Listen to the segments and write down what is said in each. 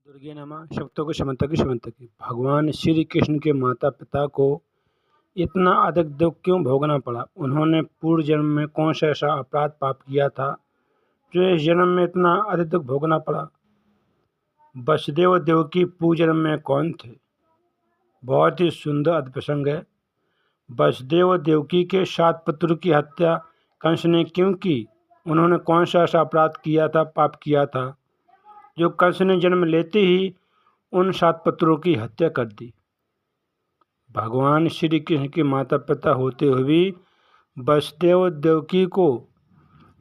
दुर्गे नमः। शब्दों को शमंतकी भगवान श्री कृष्ण के माता पिता को इतना अधिक दुख क्यों भोगना पड़ा? उन्होंने पूर्व जन्म में कौन सा ऐसा अपराध पाप किया था जो इस जन्म में इतना अधिक दुख भोगना पड़ा? वसुदेव देवकी पूर्व जन्म में कौन थे? बहुत ही सुंदर अद्भुत प्रसंग है। वसुदेव देवकी के 7 पुत्रों की हत्या कंस ने क्यों की? उन्होंने कौन सा ऐसा अपराध किया था, पाप किया था, जो कंस ने जन्म लेते ही उन 7 पुत्रों की हत्या कर दी? भगवान श्री कृष्ण के माता पिता होते हुए भी वसुदेव देवकी को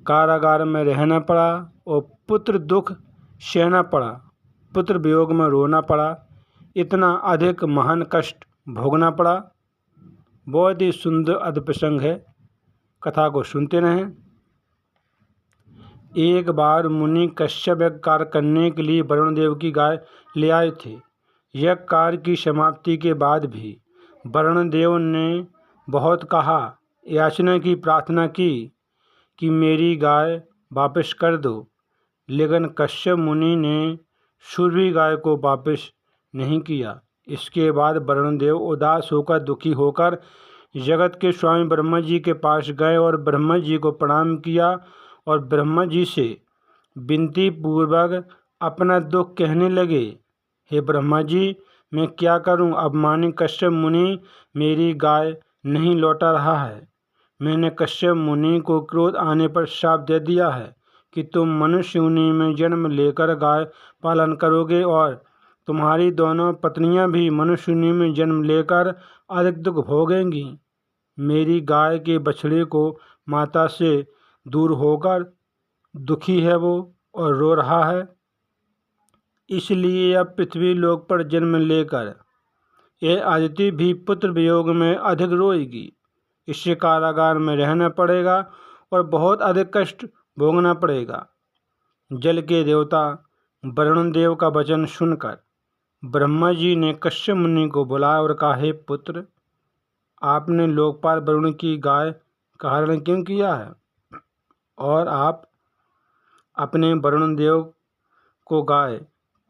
कारागार में रहना पड़ा और पुत्र दुख सहना पड़ा, पुत्र वियोग में रोना पड़ा, इतना अधिक महान कष्ट भोगना पड़ा। बहुत ही सुंदर अद्भुत प्रसंग है, कथा को सुनते रहें। एक बार मुनि कश्यप यज्ञ कार्य करने के लिए वरुण देव की गाय ले आए थे। यज्ञ कार्य की समाप्ति के बाद भी वरुण देव ने बहुत कहा, याचना की, प्रार्थना की कि मेरी गाय वापस कर दो, लेकिन कश्यप मुनि ने सुरभि गाय को वापस नहीं किया। इसके बाद वरुण देव उदास होकर, दुखी होकर जगत के स्वामी ब्रह्मा जी के पास गए और ब्रह्मा जी को प्रणाम किया और ब्रह्मा जी से विनती पूर्वक अपना दुख कहने लगे। हे ब्रह्मा जी, मैं क्या करूं? अभिमानी कश्यप मुनि मेरी गाय नहीं लौटा रहा है। मैंने कश्यप मुनि को क्रोध आने पर शाप दे दिया है कि तुम मनुष्य योनि में जन्म लेकर गाय पालन करोगे और तुम्हारी दोनों पत्नियां भी मनुष्य योनि में जन्म लेकर अधिक दुख भोगेंगी। मेरी गाय के बछड़े को माता से दूर होकर दुखी है वो और रो रहा है, इसलिए अब पृथ्वी लोक पर जन्म लेकर यह आदिति भी पुत्र वियोग में अधिक रोएगी। इससे कारागार में रहना पड़ेगा और बहुत अधिक कष्ट भोगना पड़ेगा। जल के देवता वरुण देव का वचन सुनकर ब्रह्मा जी ने कश्यप मुनि को बुलाया और कहा, हे पुत्र, आपने लोकपाल वरुण की गाय का हरण क्यों किया है और आप अपने वरुण देव को गाय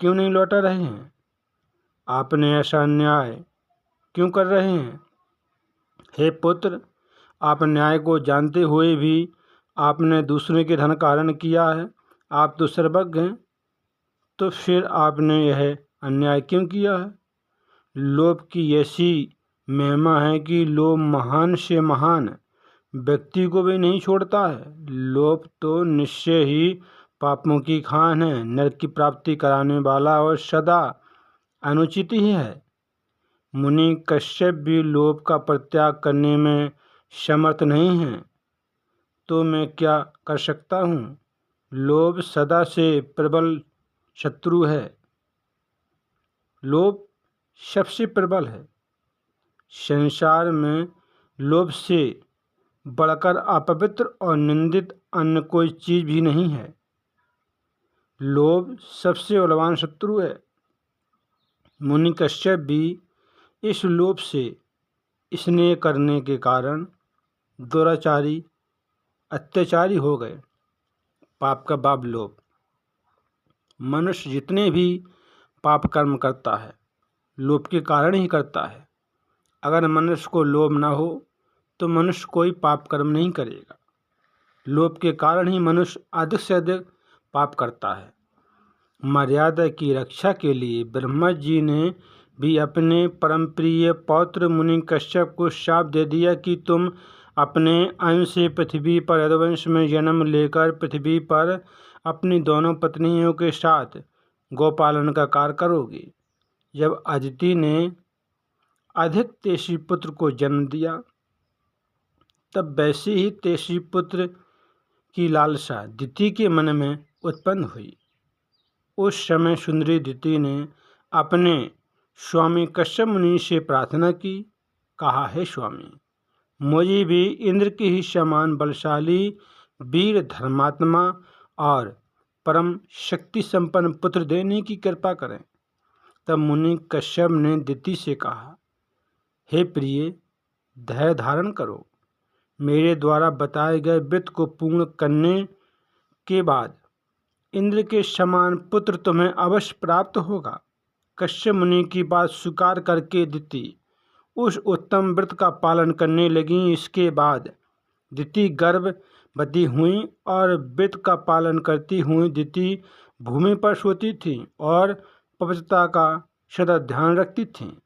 क्यों नहीं लौटा रहे हैं? आपने ऐसा अन्याय क्यों कर रहे हैं? हे पुत्र, आप न्याय को जानते हुए भी आपने दूसरे के धन का हरण किया है। आप तो सर्वज्ञ हैं, तो फिर आपने यह अन्याय क्यों किया है? लोभ की ऐसी महिमा है कि लोभ महान से महान व्यक्ति को भी नहीं छोड़ता है। लोभ तो निश्चय ही पापों की खान है, नरक की प्राप्ति कराने वाला और सदा अनुचित ही है। मुनि कश्यप भी लोभ का परित्याग करने में समर्थ नहीं है, तो मैं क्या कर सकता हूँ? लोभ सदा से प्रबल शत्रु है। लोभ सबसे प्रबल है। संसार में लोभ से बढ़कर अपवित्र और निंदित अन्य कोई चीज भी नहीं है। लोभ सबसे बलवान शत्रु है। मुनि कश्यप भी इस लोभ से स्नेह करने के कारण दुराचारी, अत्याचारी हो गए। पाप का बाप लोभ। मनुष्य जितने भी पाप कर्म करता है लोभ के कारण ही करता है। अगर मनुष्य को लोभ ना हो तो मनुष्य कोई पाप कर्म नहीं करेगा। लोभ के कारण ही मनुष्य अधिक से अधिक पाप करता है। मर्यादा की रक्षा के लिए ब्रह्मा जी ने भी अपने परम प्रिय पौत्र मुनि कश्यप को शाप दे दिया कि तुम अपने अंश से पृथ्वी पर यदुवंश में जन्म लेकर पृथ्वी पर अपनी दोनों पत्नियों के साथ गोपालन का कार्य करोगे। जब अदिति ने अधिक तेजी पुत्र को जन्म दिया, तब वैसे ही तेजी पुत्र की लालसा दिति के मन में उत्पन्न हुई। उस समय सुंदरी दिति ने अपने स्वामी कश्यप मुनि से प्रार्थना की, कहा, हे स्वामी, मुझे भी इंद्र के ही समान बलशाली, वीर, धर्मात्मा और परम शक्ति संपन्न पुत्र देने की कृपा करें। तब मुनि कश्यप ने दिति से कहा, हे प्रिय, धैर्य धारण करो। मेरे द्वारा बताए गए व्रत को पूर्ण करने के बाद इंद्र के समान पुत्र तुम्हें अवश्य प्राप्त होगा। कश्यप मुनि की बात स्वीकार करके दिति उस उत्तम व्रत का पालन करने लगी। इसके बाद दिति गर्भवती हुई और व्रत का पालन करती हुई दिति भूमि पर सोती थी और पवित्रता का सदा ध्यान रखती थी।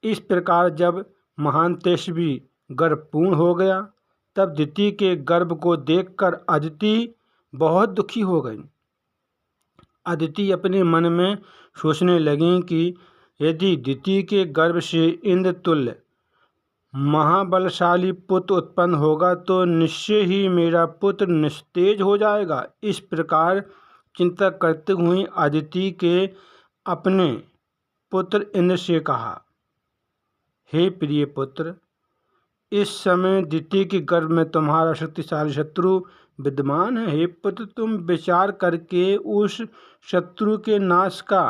इस प्रकार जब महान तेजस्वी गर्भ पूर्ण हो गया, तब दिति के गर्भ को देखकर अदिति बहुत दुखी हो गई। अदिति अपने मन में सोचने लगी कि यदि दिति के गर्भ से इंद्र तुल्य महाबलशाली पुत्र उत्पन्न होगा तो निश्चय ही मेरा पुत्र निस्तेज हो जाएगा। इस प्रकार चिंता करते हुए अदिति के अपने पुत्र इंद्र से कहा, हे प्रिय पुत्र, इस समय दिति के गर्भ में तुम्हारा शक्तिशाली शत्रु विद्यमान है। हे पुत्र, तुम विचार करके उस शत्रु के नाश का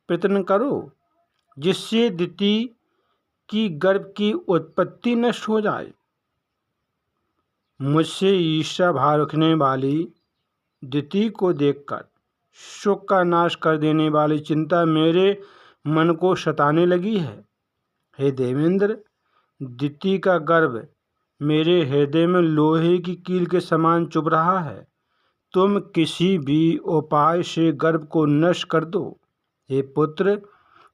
प्रयत्न करो, जिससे दिति की गर्भ की उत्पत्ति नष्ट हो जाए। मुझसे ईर्ष्या भाव रखने वाली दिति को देखकर शोक का नाश कर देने वाली चिंता मेरे मन को सताने लगी है। हे देवेंद्र, दिति का गर्भ मेरे हृदय में लोहे की कील के समान चुभ रहा है। तुम किसी भी उपाय से गर्भ को नष्ट कर दो। हे पुत्र,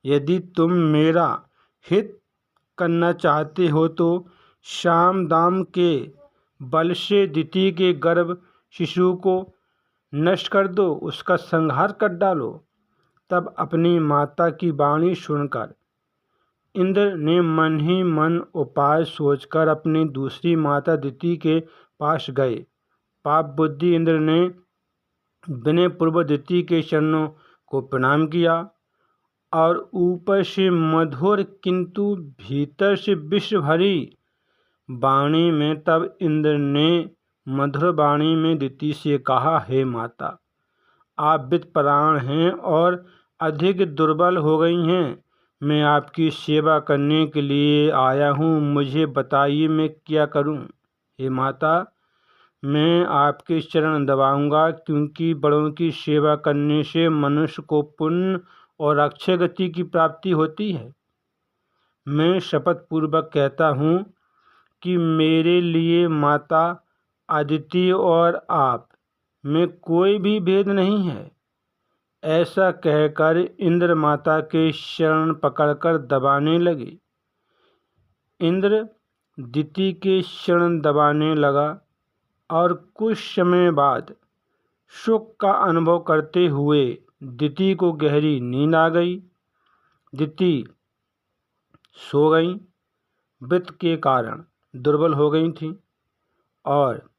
यदि तुम मेरा हित करना चाहते हो तो शाम दाम के बल से दिति के गर्भ शिशु को नष्ट कर दो, उसका संहार कर डालो। तब अपनी माता की वाणी सुनकर इंद्र ने मन ही मन उपाय सोचकर अपनी दूसरी माता दिति के पास गए। पाप बुद्धि इंद्र ने विनय पूर्वक दिति के चरणों को प्रणाम किया और ऊपर से मधुर किंतु भीतर से विष भरी वाणी में तब इंद्र ने मधुर वाणी में दिति से कहा, हे माता, आप वित्तपरायण हैं और अधिक दुर्बल हो गई हैं। मैं आपकी सेवा करने के लिए आया हूँ, मुझे बताइए मैं क्या करूँ। हे माता, मैं आपके चरण दबाऊंगा, क्योंकि बड़ों की सेवा करने से मनुष्य को पुण्य और अक्षय गति की प्राप्ति होती है। मैं शपथ पूर्वक कहता हूँ कि मेरे लिए माता अदिति और आप में कोई भी भेद नहीं है। ऐसा कहकर इंद्र माता के चरण पकड़कर दबाने लगे। इंद्र दिति के चरण दबाने लगा और कुछ समय बाद सुख का अनुभव करते हुए दिति को गहरी नींद आ गई। दिति सो गई, व्रत के कारण दुर्बल हो गई थी और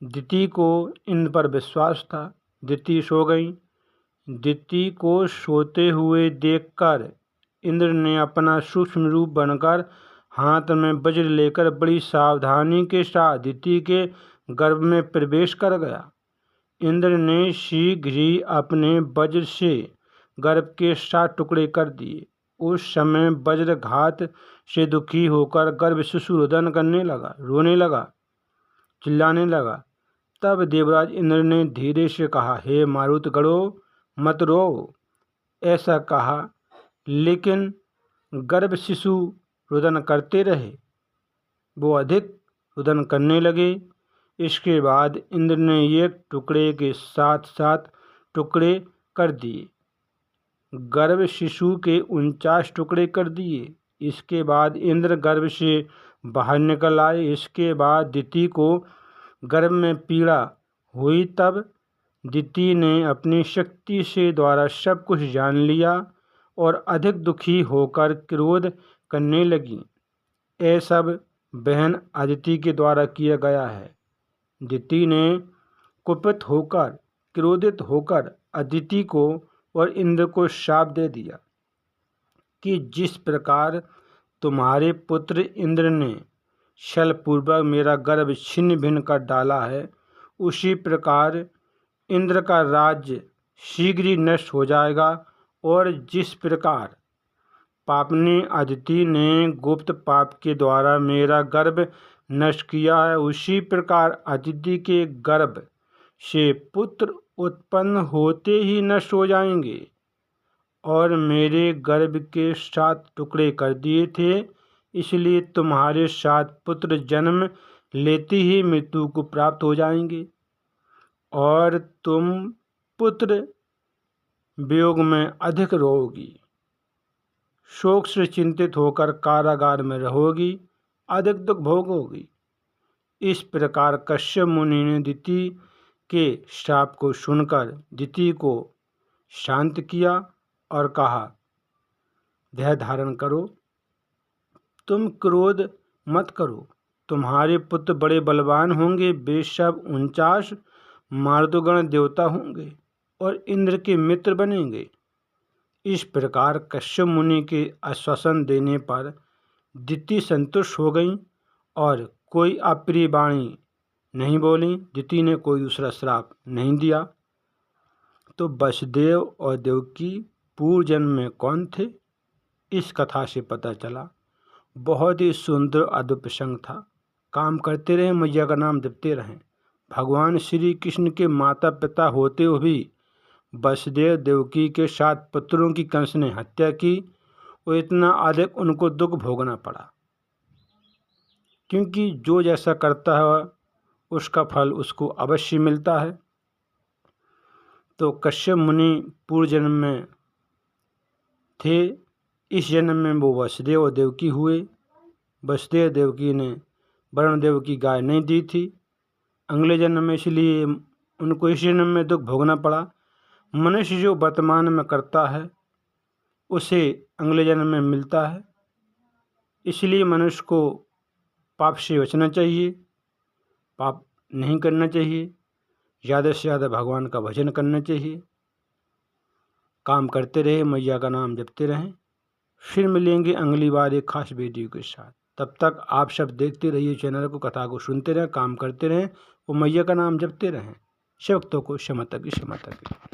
दिति को इंद्र पर विश्वास था। दिति सो गई। दिति को सोते हुए देखकर इंद्र ने अपना सूक्ष्म रूप बनकर हाथ में वज्र लेकर बड़ी सावधानी के साथ दिति के गर्भ में प्रवेश कर गया। इंद्र ने शीघ्र ही अपने वज्र से गर्भ के 7 टुकड़े कर दिए। उस समय वज्रघात से दुखी होकर गर्भ शिशु रुदन करने लगा, रोने लगा, चिल्लाने लगा। तब देवराज इंद्र ने धीरे से कहा, हे मारुत गणों, मत रो। ऐसा कहा, लेकिन गर्भ शिशु रुदन करते रहे। वो अधिक रुदन करने लगे। इसके बाद इंद्र ने एक टुकड़े के साथ 7 टुकड़े कर दिए। गर्भ शिशु के 49 टुकड़े कर दिए। इसके बाद इंद्र गर्भ से बाहर निकल आए। इसके बाद दिति को गर्भ में पीड़ा हुई। तब दिति ने अपनी शक्ति से द्वारा सब कुछ जान लिया और अधिक दुखी होकर क्रोध करने लगी। यह सब बहन अदिति के द्वारा किया गया है। दिति ने कुपित होकर, क्रोधित होकर अदिति को और इंद्र को शाप दे दिया कि जिस प्रकार तुम्हारे पुत्र इंद्र ने छलपूर्वक मेरा गर्भ छिन्न भिन्न कर डाला है, उसी प्रकार इंद्र का राज्य शीघ्र ही नष्ट हो जाएगा। और जिस प्रकार पापनी अदिति ने गुप्त पाप के द्वारा मेरा गर्भ नष्ट किया है, उसी प्रकार अदिति के गर्भ से पुत्र उत्पन्न होते ही नष्ट हो जाएंगे, और मेरे गर्भ के 7 टुकड़े कर दिए थे, इसलिए तुम्हारे 7 पुत्र जन्म लेते ही मृत्यु को प्राप्त हो जाएंगे, और तुम पुत्र वियोग में अधिक रोओगी, शोक से चिंतित होकर कारागार में रहोगी, अधिक दुख भोगोगी। इस प्रकार कश्यप मुनि ने दिति के श्राप को सुनकर दिति को शांत किया और कहा, धैर्य धारण करो, तुम क्रोध मत करो, तुम्हारे पुत्र बड़े बलवान होंगे, वे सब 49 मारुतगण देवता होंगे और इंद्र के मित्र बनेंगे। इस प्रकार कश्यप मुनि के आश्वासन देने पर दिति संतुष्ट हो गई और कोई अप्रिय वाणी नहीं बोली। दिति ने कोई दूसरा श्राप नहीं दिया। तो वसुदेव और देवकी पूर्व जन्म में कौन थे, इस कथा से पता चला। बहुत ही सुंदर अद्भुत प्रसंग था। काम करते रहें, मैया का नाम जपते रहें। भगवान श्री कृष्ण के माता पिता होते हुए भी वसुदेव देवकी के 7 पुत्रों की कंस ने हत्या की, और इतना अधिक उनको दुख भोगना पड़ा, क्योंकि जो जैसा करता है उसका फल उसको अवश्य मिलता है। तो कश्यप मुनि पूर्व जन्म में थे, इस जन्म में वो वसुदेव और देवकी हुए। वसुदेव देवकी ने वरुणदेव की गाय नहीं दी थी अगले जन्म में, इसलिए उनको इस जन्म में दुख भोगना पड़ा। मनुष्य जो वर्तमान में करता है उसे अगले जन्म में मिलता है, इसलिए मनुष्य को पाप से बचना चाहिए, पाप नहीं करना चाहिए, ज़्यादा से ज़्यादा भगवान का भजन करना चाहिए। काम करते रहे, मैया का नाम जपते रहें। फिर मिलेंगे अगली बार एक खास वीडियो के साथ। तब तक आप सब देखते रहिए चैनल को, कथा को सुनते रहें, काम करते रहें और मैया का नाम जपते रहें। सेवकों को क्षमा तक।